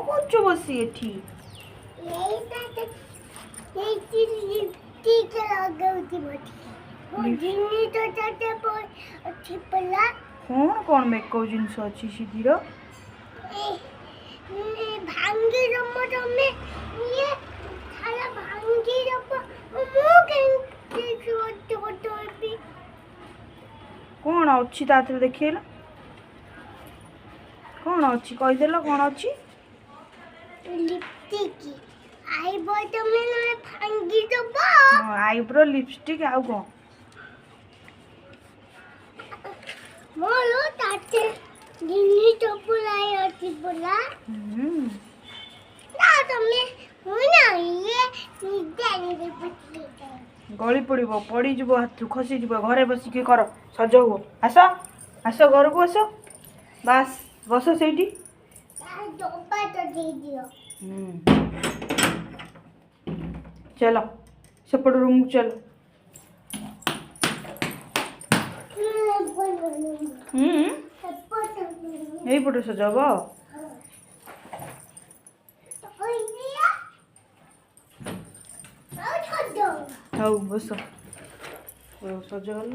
କରୁଛୁ ବସି ଏଠି? କଣ କଣ ମେକଅପ୍ ଜିନିଷ ଅଛି ସିଧିର? ଭାଙ୍ଗି ଜମ ତମେ ଇଏ ଖାଲା ଭାଙ୍ଗି ଜପ କଣ ଅଛି ତା ଦେହରେ ଦେଖେଇଲ? କଣ ଅଛି କହିଦେଲ କଣ ଅଛି? लिपस्टिक आईब्रो तमे नले भांगी दबो। हां आईब्रो लिपस्टिक आउ कौन? मोलो ताते गिन्नी टपुलाई अछि बोला। ना तमे हुना ये निदानी दे पुछली। गली पड़ो पड़ी जीव हाथ खसी जीव घरे बसिक कर सज हुओ आस आस घर को आस बास बस से चलो सेपट रूम चलो यही पटे सजाब हौ बस सजगल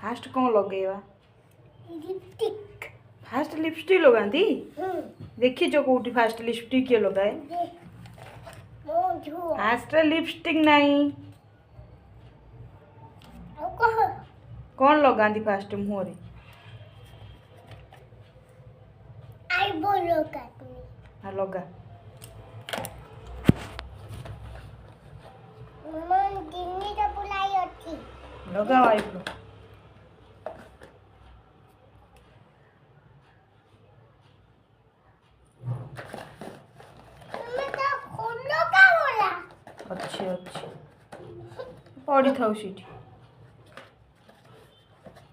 फास्ट कौन लगेवा? लिपस्टिक फास्ट लिपस्टिक लगाती देखी जो कौटी फास्ट लिपस्टिक किए लगाए? फास्ट लिपस्टिक नहीं कौन लगाती फास्ट मुँह रे? हाँ लगा लगा आईब्रो अच्छे अच्छे पड़ी थाउ सीटी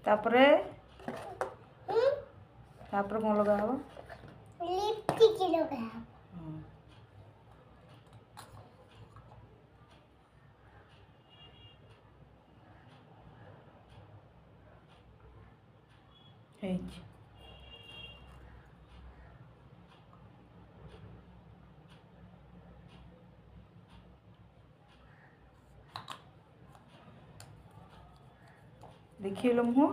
तापरे तापरे कौन लगा हवा? लिपस्टिक लगा देखिए लो मुँह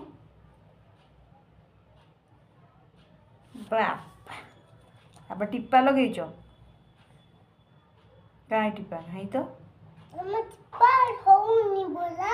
बाप अब टिप्पा लगेच कहीं टिप्पा नहीं तो मत पर होनी बोला।